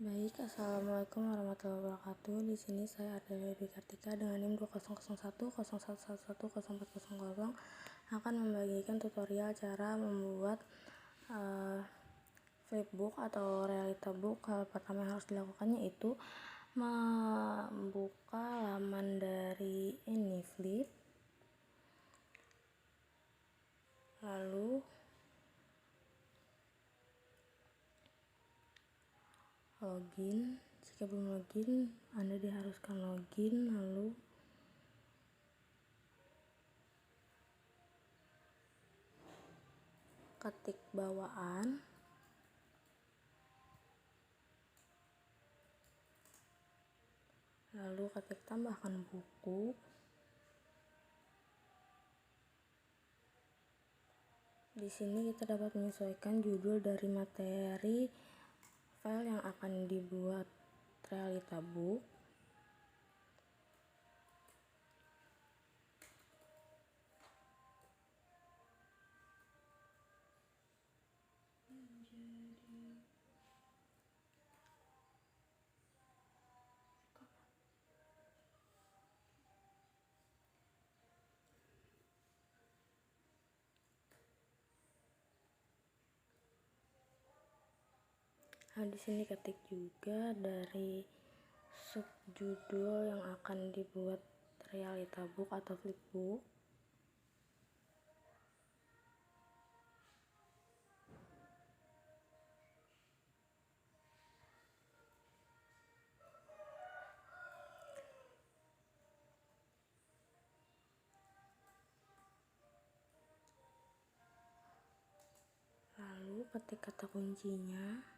Baik, Assalamualaikum warahmatullahi wabarakatuh. Di sini saya Ardelia Dewi Kartika dengan NIM 200101110400 akan membagikan tutorial cara membuat flipbook atau realita book. Hal pertama yang harus dilakukannya yaitu membuka laman dari AnyFlip, lalu login. Jika belum login, Anda diharuskan login, lalu ketik bawaan, lalu ketik tambahkan buku, di sini kita dapat menyesuaikan judul dari materi file yang akan dibuat realita book. Nah, di sini ketik juga dari subjudul yang akan dibuat realita book atau flipbook. Lalu ketik kata kuncinya.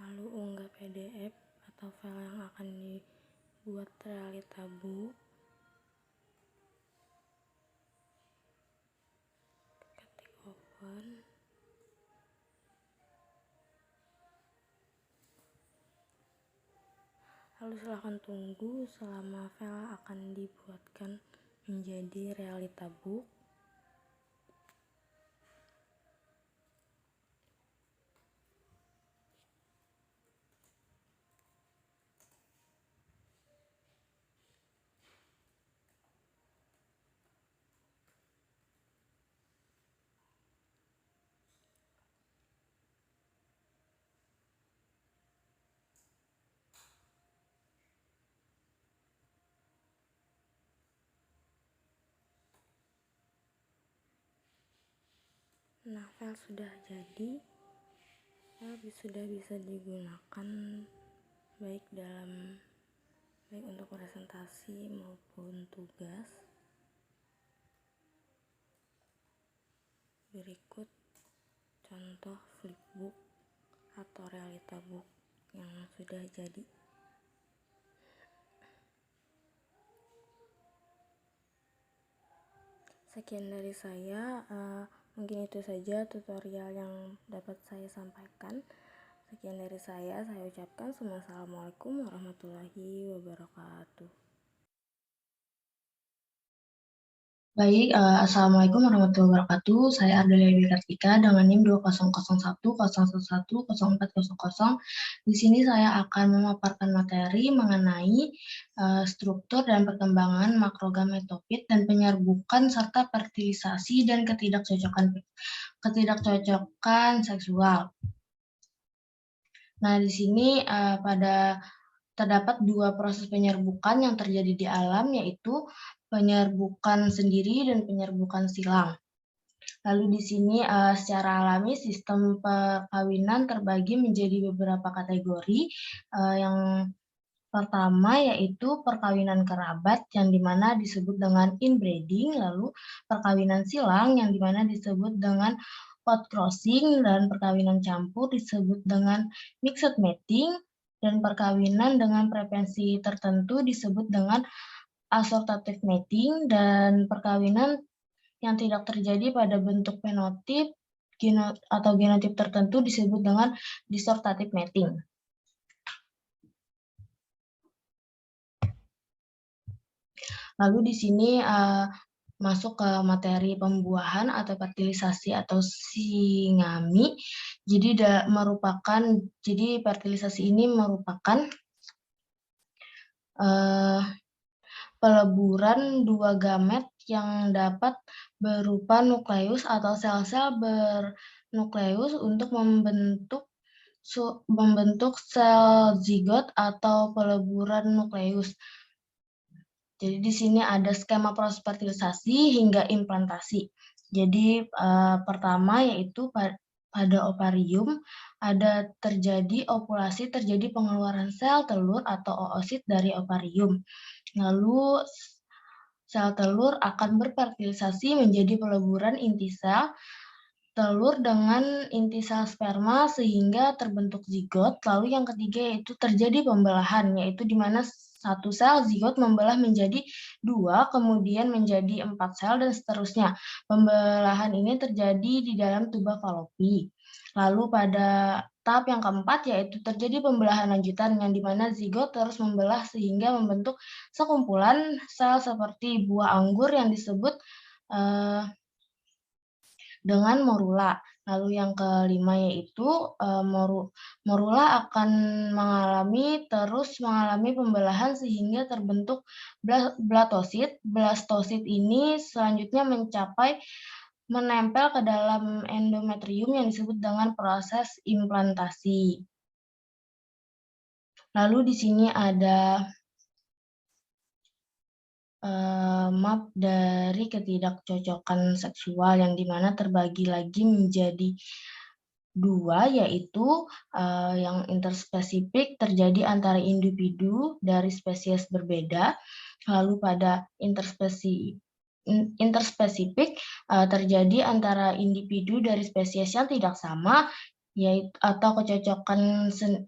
Lalu unggah PDF atau file yang akan dibuat realita book. Ketik open. Lalu silahkan tunggu selama file akan dibuatkan menjadi realita book. Nah, file sudah jadi. File sudah bisa digunakan baik untuk presentasi maupun tugas. Berikut contoh flipbook atau realita book yang sudah jadi. Sekian dari saya, mungkin itu saja tutorial yang dapat saya sampaikan. Sekian dari saya ucapkan Assalamualaikum warahmatullahi wabarakatuh. Baik, Assalamualaikum warahmatullahi wabarakatuh. Saya Ardelia Dewi Kartika dengan NIM 2001010400. Di sini saya akan memaparkan materi mengenai struktur dan perkembangan makrogametofit dan penyerbukan serta fertilisasi dan ketidakcocokan seksual. Nah, di sini terdapat dua proses penyerbukan yang terjadi di alam, yaitu penyerbukan sendiri dan penyerbukan silang. Lalu di sini secara alami sistem perkawinan terbagi menjadi beberapa kategori. Yang pertama yaitu perkawinan kerabat yang dimana disebut dengan inbreeding, lalu perkawinan silang yang dimana disebut dengan outcrossing, dan perkawinan campur disebut dengan mixed mating, dan perkawinan dengan frekuensi tertentu disebut dengan assortative mating, dan perkawinan yang tidak terjadi pada bentuk fenotip atau genotip tertentu disebut dengan disortative mating. Lalu di sini masuk ke materi pembuahan atau fertilisasi atau singami. Jadi fertilisasi ini merupakan peleburan dua gamet yang dapat berupa nukleus atau sel-sel bernukleus untuk membentuk sel zigot atau peleburan nukleus. Jadi di sini ada skema proses fertilisasi hingga implantasi. Jadi pertama yaitu pada ovarium ada terjadi ovulasi, terjadi pengeluaran sel telur atau oosit dari ovarium. Lalu sel telur akan berfertilisasi menjadi peleburan inti sel telur dengan inti sel sperma sehingga terbentuk zigot. Lalu yang ketiga yaitu terjadi pembelahan, yaitu di mana satu sel zigot membelah menjadi 2, kemudian menjadi 4 sel, dan seterusnya. Pembelahan ini terjadi di dalam tuba falopi. Lalu pada tahap yang keempat yaitu terjadi pembelahan lanjutan, yang di mana zigot terus membelah sehingga membentuk sekumpulan sel seperti buah anggur yang disebut dengan morula. Lalu yang kelima yaitu morula akan mengalami pembelahan sehingga terbentuk blastosit. Blastosit ini selanjutnya menempel ke dalam endometrium yang disebut dengan proses implantasi. Lalu di sini ada map dari ketidakcocokan seksual yang dimana terbagi lagi menjadi 2, yaitu yang interspesifik terjadi antara individu dari spesies berbeda. Lalu pada interspesifik terjadi antara individu dari spesies yang tidak sama, yaitu atau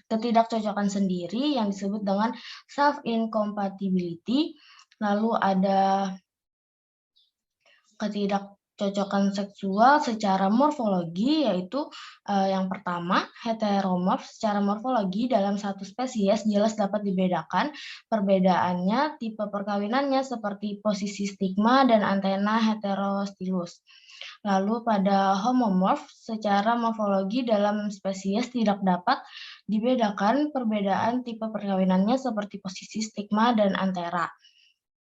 ketidakcocokan sendiri yang disebut dengan self incompatibility. Lalu ada ketidakcocokan seksual secara morfologi, yaitu yang pertama heteromorf. Secara morfologi dalam satu spesies jelas dapat dibedakan perbedaannya, tipe perkawinannya seperti posisi stigma dan antena heterostylus. Lalu pada homomorf, secara morfologi dalam spesies tidak dapat dibedakan perbedaan tipe perkawinannya seperti posisi stigma dan antera.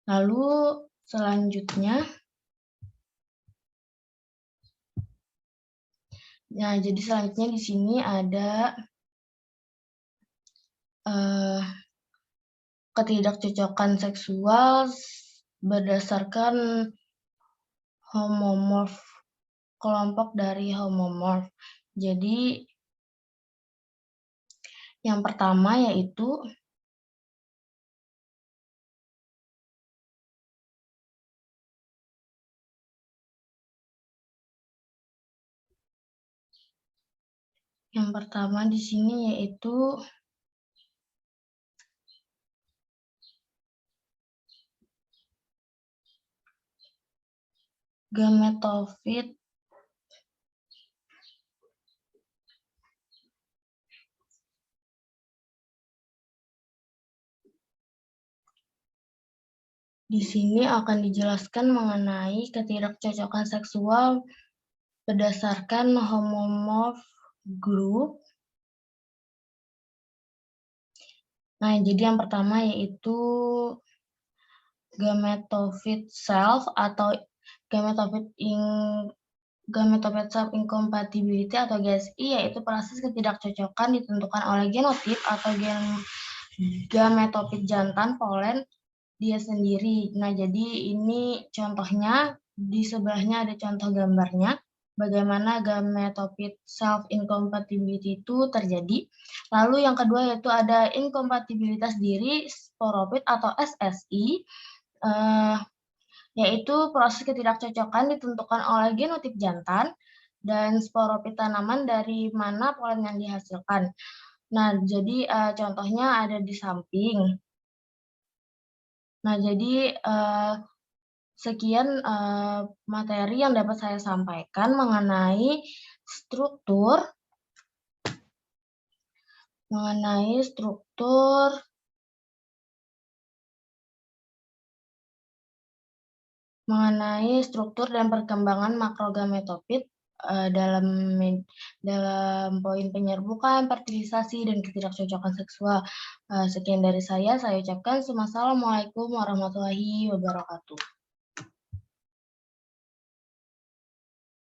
Lalu selanjutnya, jadi selanjutnya di sini ada ketidakcocokan seksual berdasarkan homomorf, kelompok dari homomorf. Jadi yang pertama yaitu di sini yaitu gametofit di sini akan dijelaskan mengenai ketidakcocokan seksual berdasarkan homomorf group. Nah, jadi yang pertama yaitu gametophyte self atau gametophyte self incompatibility atau GSI, yaitu proses ketidakcocokan ditentukan oleh genotip atau gametophyte jantan polen dia sendiri. Nah, jadi ini contohnya, di sebelahnya ada contoh gambarnya bagaimana gametophyte self incompatibility itu terjadi. Lalu yang kedua yaitu ada inkompatibilitas diri sporophyte atau SSI, yaitu proses ketidakcocokan ditentukan oleh genotip jantan dan sporophyte tanaman dari mana polen yang dihasilkan. Nah, jadi contohnya ada di samping. Nah, jadi sekian materi yang dapat saya sampaikan mengenai struktur dan perkembangan makrogametofit dalam poin penyerbukan, fertilisasi, dan ketidakcocokan seksual. Sekian dari saya ucapkan. Wassalamualaikum warahmatullahi wabarakatuh.